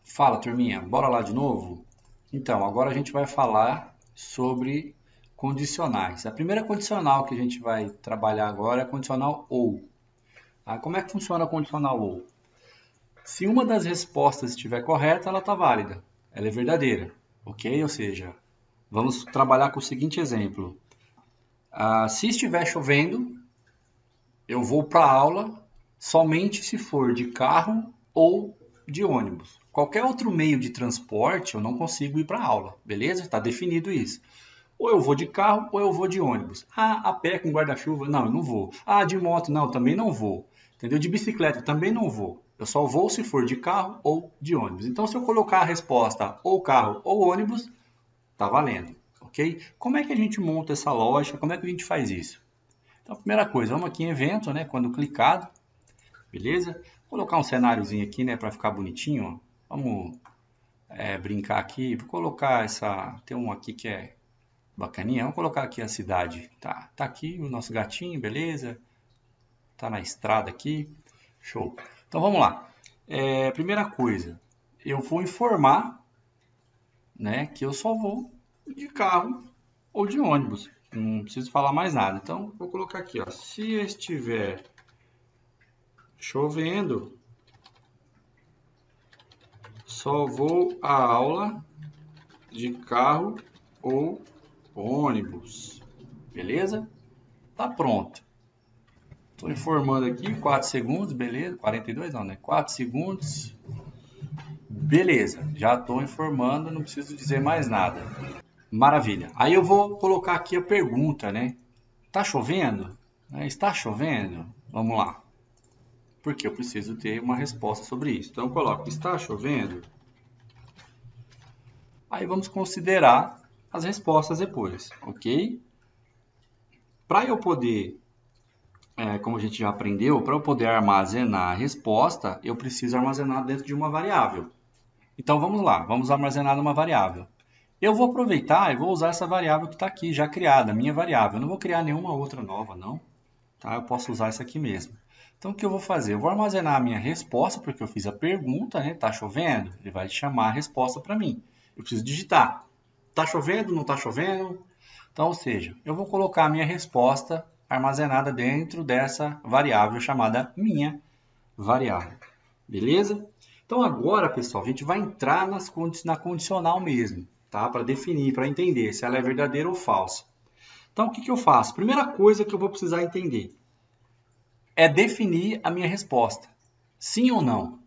Fala, turminha, bora lá de novo? Então, agora a gente vai falar sobre condicionais. A primeira condicional que a gente vai trabalhar agora é a condicional ou. Como é que funciona a condicional ou? Se uma das respostas estiver correta, ela está válida, ela é verdadeira, ok? Ou seja, vamos trabalhar com o seguinte exemplo. Se estiver chovendo, eu vou para a aula somente se for de carro ou de ônibus. Qualquer outro meio de transporte eu não consigo ir para a aula, beleza? Está definido isso. Ou eu vou de carro ou eu vou de ônibus. A pé com guarda-chuva? Não, eu não vou. De moto? Não, também não vou. Entendeu? De bicicleta? Também não vou. Eu só vou se for de carro ou de ônibus. Então, se eu colocar a resposta ou carro ou ônibus, tá valendo, ok? Como é que a gente monta essa lógica? Como é que a gente faz isso? Então, a primeira coisa, vamos aqui em evento, né? Quando clicado, beleza? Vou colocar um cenáriozinho aqui, né, para ficar bonitinho. Ó. Vamos brincar aqui. Vou colocar essa. Tem um aqui que é bacaninha. Vamos colocar aqui a cidade. Tá aqui o nosso gatinho, beleza? Tá na estrada aqui. Show. Então vamos lá. Primeira coisa, eu vou informar, né, que eu só vou de carro ou de ônibus. Não preciso falar mais nada. Então vou colocar aqui, ó. Se estiver chovendo, só vou à aula de carro ou ônibus. Beleza? Tá pronto. Estou informando aqui, 4 segundos, beleza? 42 não, né? 4 segundos. Beleza, já estou informando, não preciso dizer mais nada. Maravilha. Aí eu vou colocar aqui a pergunta, né? Tá chovendo? Está chovendo? Vamos lá. Porque eu preciso ter uma resposta sobre isso. Então eu coloco, está chovendo? Aí vamos considerar as respostas depois, ok? Para eu poder, como a gente já aprendeu, para eu poder armazenar a resposta, eu preciso armazenar dentro de uma variável. Então vamos lá, vamos armazenar numa variável. Eu vou aproveitar e vou usar essa variável que está aqui, já criada, a minha variável. Eu não vou criar nenhuma outra nova, não. Tá? Eu posso usar essa aqui mesmo. Então o que eu vou fazer? Eu vou armazenar a minha resposta, porque eu fiz a pergunta, né? Tá chovendo? Ele vai chamar a resposta para mim. Eu preciso digitar. Tá chovendo? Não tá chovendo? Então, ou seja, eu vou colocar a minha resposta armazenada dentro dessa variável chamada minha variável. Beleza? Então agora, pessoal, a gente vai entrar na condicional mesmo, tá? Para definir, para entender se ela é verdadeira ou falsa. Então, o que eu faço? Primeira coisa que eu vou precisar entender é definir a minha resposta. Sim ou não?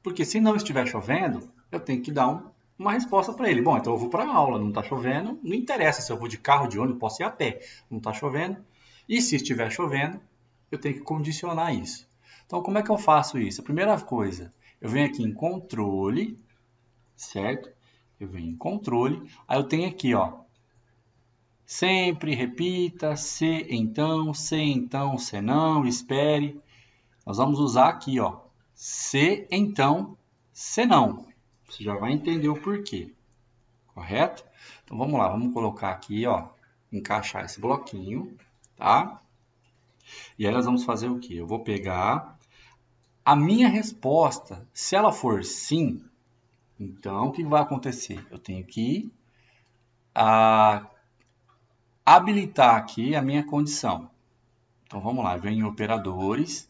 Porque se não estiver chovendo, eu tenho que dar uma resposta para ele. Bom, então eu vou para a aula, não está chovendo, não interessa se eu vou de carro, de ônibus, posso ir a pé, não está chovendo. E se estiver chovendo, eu tenho que condicionar isso. Então, como é que eu faço isso? A primeira coisa, eu venho aqui em controle, certo? Eu venho em controle, aí eu tenho aqui, ó, sempre repita, se então, se não, espere. Nós vamos usar aqui, ó, se então, se não. Você já vai entender o porquê, correto? Então vamos lá, vamos colocar aqui, ó, encaixar esse bloquinho, tá? E aí nós vamos fazer o quê? Eu vou pegar a minha resposta. Se ela for sim, então o que vai acontecer? Eu tenho que habilitar aqui a minha condição. Então vamos lá, eu venho em operadores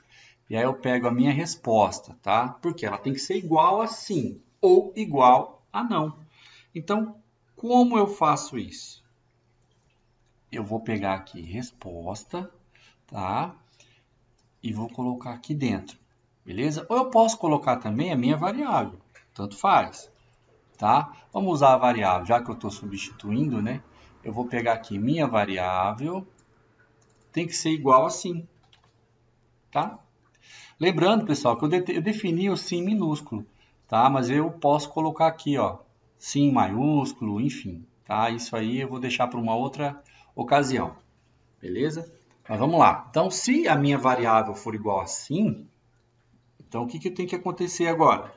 e aí eu pego a minha resposta, tá? Porque ela tem que ser igual a sim ou igual a não. Então, como eu faço isso? Eu vou pegar aqui resposta, tá? E vou colocar aqui dentro, beleza? Ou eu posso colocar também a minha variável, tanto faz, tá? Vamos usar a variável, já que eu estou substituindo, né? Eu vou pegar aqui minha variável, tem que ser igual a sim, tá? Lembrando, pessoal, que eu defini o sim minúsculo, tá? Mas eu posso colocar aqui, ó, sim maiúsculo, enfim, tá? Isso aí eu vou deixar para uma outra ocasião, beleza? Mas vamos lá. Então, se a minha variável for igual a sim, então o que tem que acontecer agora?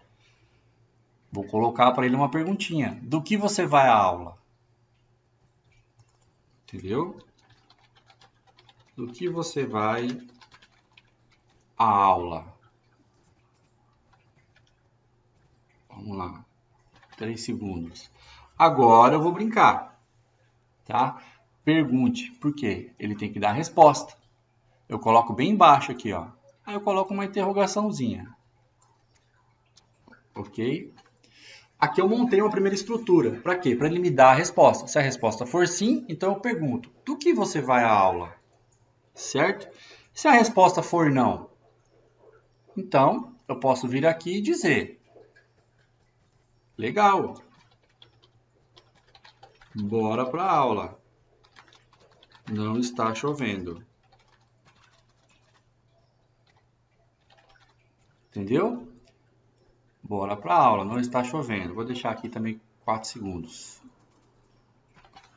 Vou colocar para ele uma perguntinha. Do que você vai à aula? Entendeu? Do que você vai à aula? Vamos lá. 3 segundos. Agora eu vou brincar. Tá? Pergunte. Por quê? Ele tem que dar a resposta. Eu coloco bem embaixo aqui, ó. Aí eu coloco uma interrogaçãozinha. Ok? Aqui eu montei uma primeira estrutura. Para quê? Para ele me dar a resposta. Se a resposta for sim, então eu pergunto: do que você vai à aula? Certo? Se a resposta for não, então eu posso vir aqui e dizer: legal, bora para a aula. Não está chovendo. Entendeu? Bora para a aula, não está chovendo. Vou deixar aqui também 4 segundos.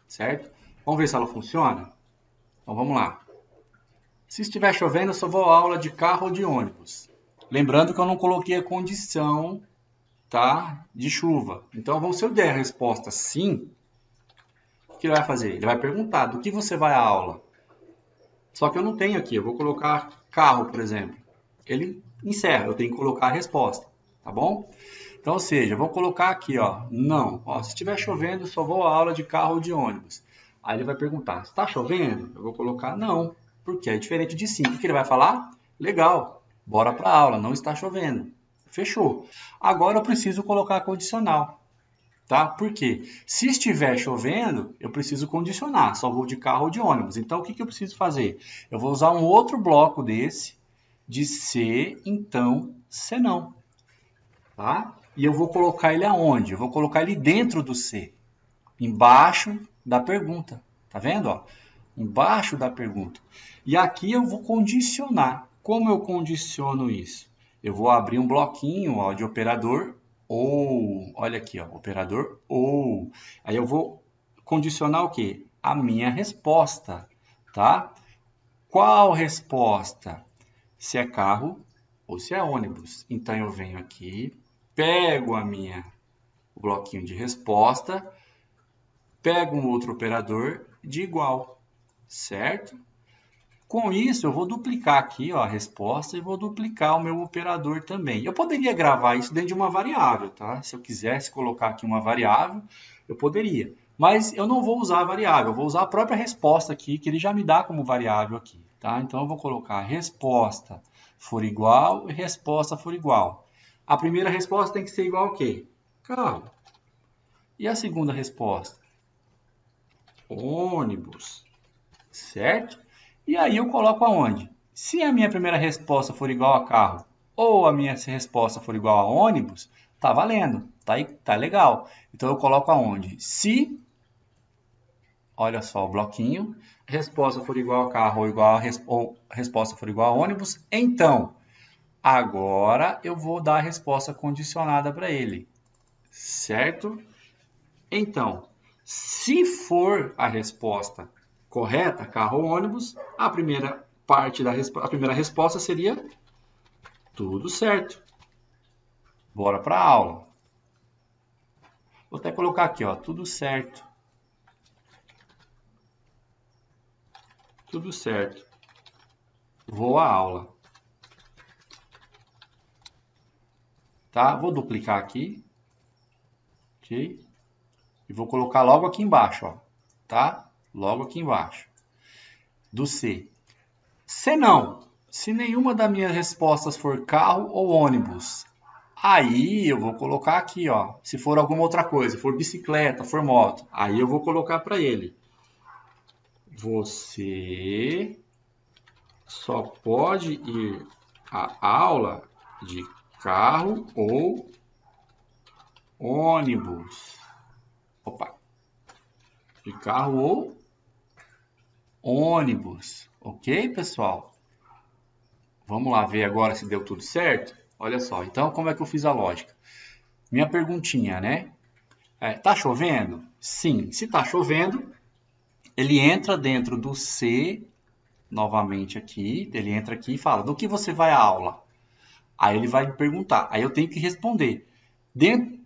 Certo? Vamos ver se ela funciona? Então vamos lá. Se estiver chovendo, eu só vou à aula de carro ou de ônibus. Lembrando que eu não coloquei a condição, tá, de chuva. Então, se eu der a resposta sim, o que ele vai fazer? Ele vai perguntar: do que você vai à aula? Só que eu não tenho aqui, eu vou colocar carro, por exemplo. Ele encerra, eu tenho que colocar a resposta, tá bom? Então, ou seja, eu vou colocar aqui, ó, não. Ó, se estiver chovendo, eu só vou à aula de carro ou de ônibus. Aí ele vai perguntar: está chovendo? Eu vou colocar não, porque é diferente de sim. O que ele vai falar? Legal, bora para a aula, não está chovendo. Fechou. Agora eu preciso colocar condicional, tá? Por quê? Se estiver chovendo, eu preciso condicionar, só vou de carro ou de ônibus. Então, o que eu preciso fazer? Eu vou usar um outro bloco desse, de se, então, se não, tá? E eu vou colocar ele aonde? Eu vou colocar ele dentro do se, embaixo da pergunta, tá vendo, ó? Embaixo da pergunta. E aqui eu vou condicionar. Como eu condiciono isso? Eu vou abrir um bloquinho, ó, de operador ou, olha aqui, ó, operador ou. Aí eu vou condicionar o quê? A minha resposta, tá? Qual resposta? Se é carro ou se é ônibus. Então eu venho aqui, pego o bloquinho de resposta, pego um outro operador de igual, certo? Com isso, eu vou duplicar aqui, ó, a resposta e vou duplicar o meu operador também. Eu poderia gravar isso dentro de uma variável, tá? Se eu quisesse colocar aqui uma variável, eu poderia. Mas eu não vou usar a variável, eu vou usar a própria resposta aqui, que ele já me dá como variável aqui, tá? Então, eu vou colocar resposta for igual e resposta for igual. A primeira resposta tem que ser igual a quê? Carro. E a segunda resposta? Ônibus, certo? E aí eu coloco aonde? Se a minha primeira resposta for igual a carro ou a minha resposta for igual a ônibus, tá valendo, tá legal. Então eu coloco aonde? Se, olha só o bloquinho, resposta for igual a carro ou resposta for igual a ônibus, então agora eu vou dar a resposta condicionada para ele, certo? Então, se for a resposta correta, carro ou ônibus, a primeira resposta seria tudo certo. Bora para a aula. Vou até colocar aqui, ó, tudo certo. Tudo certo. Vou à aula. Tá? Vou duplicar aqui. Ok? E vou colocar logo aqui embaixo, ó. Tá? Logo aqui embaixo. Do se. Se não, se nenhuma das minhas respostas for carro ou ônibus, aí eu vou colocar aqui, ó. Se for alguma outra coisa, for bicicleta, for moto, aí eu vou colocar para ele: você só pode ir à aula de carro ou ônibus. Opa! De carro ou ônibus. Ok, pessoal? Vamos lá ver agora se deu tudo certo? Olha só, então como é que eu fiz a lógica? Minha perguntinha, né? Tá chovendo? Sim. Se tá chovendo, ele entra dentro do se, novamente aqui, ele entra aqui e fala: do que você vai à aula? Aí ele vai me perguntar, aí eu tenho que responder. Dentro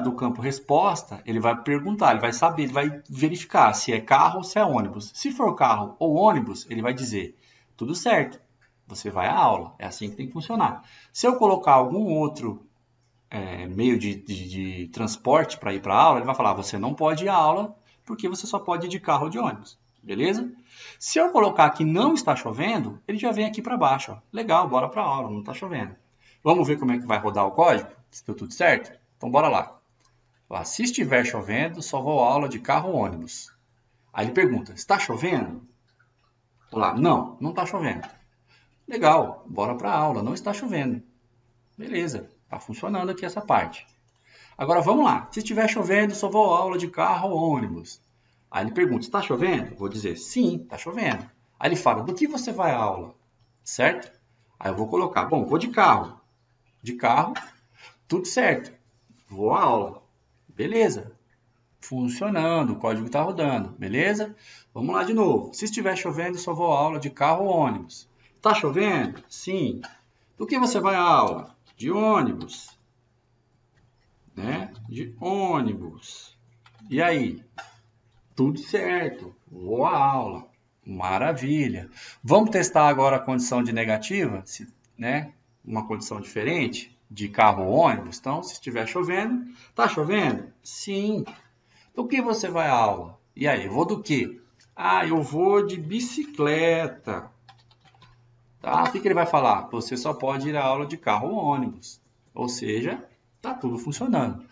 do campo resposta, ele vai perguntar, ele vai saber, ele vai verificar se é carro ou se é ônibus. Se for carro ou ônibus, ele vai dizer: tudo certo, você vai à aula. É assim que tem que funcionar. Se eu colocar algum outro meio de transporte para ir para a aula, ele vai falar, você não pode ir à aula porque você só pode ir de carro ou de ônibus, beleza? Se eu colocar que não está chovendo, ele já vem aqui para baixo, ó. Legal, bora para a aula, não está chovendo. Vamos ver como é que vai rodar o código? Se deu tudo certo? Então bora lá. Se estiver chovendo, só vou à aula de carro ou ônibus. Aí ele pergunta, está chovendo? Lá, não, não está chovendo. Legal, bora para a aula, não está chovendo. Beleza, está funcionando aqui essa parte. Agora vamos lá, se estiver chovendo, só vou à aula de carro ou ônibus. Aí ele pergunta, está chovendo? Vou dizer, sim, está chovendo. Aí ele fala, do que você vai à aula? Certo? Aí eu vou colocar, bom, vou de carro. De carro, tudo certo. Vou à aula. Beleza. Funcionando, o código está rodando. Beleza? Vamos lá de novo. Se estiver chovendo, só vou à aula de carro ou ônibus. Está chovendo? Sim. Do que você vai à aula? De ônibus. Né? De ônibus. E aí? Tudo certo. Vou à aula. Maravilha. Vamos testar agora a condição de negativa, né? Uma condição diferente de carro ou ônibus. Então, se estiver chovendo, tá chovendo? Sim. Do que você vai à aula? E aí, eu vou do quê? Ah, eu vou de bicicleta. Tá? O que ele vai falar? Você só pode ir à aula de carro ou ônibus. Ou seja, tá tudo funcionando.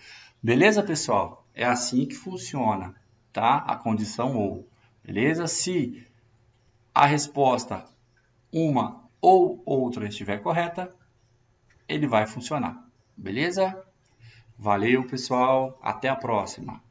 Beleza, pessoal? É assim que funciona, tá? A condição ou. Beleza? Se a resposta uma ou outra estiver correta, ele vai funcionar. Beleza? Valeu, pessoal. Até a próxima.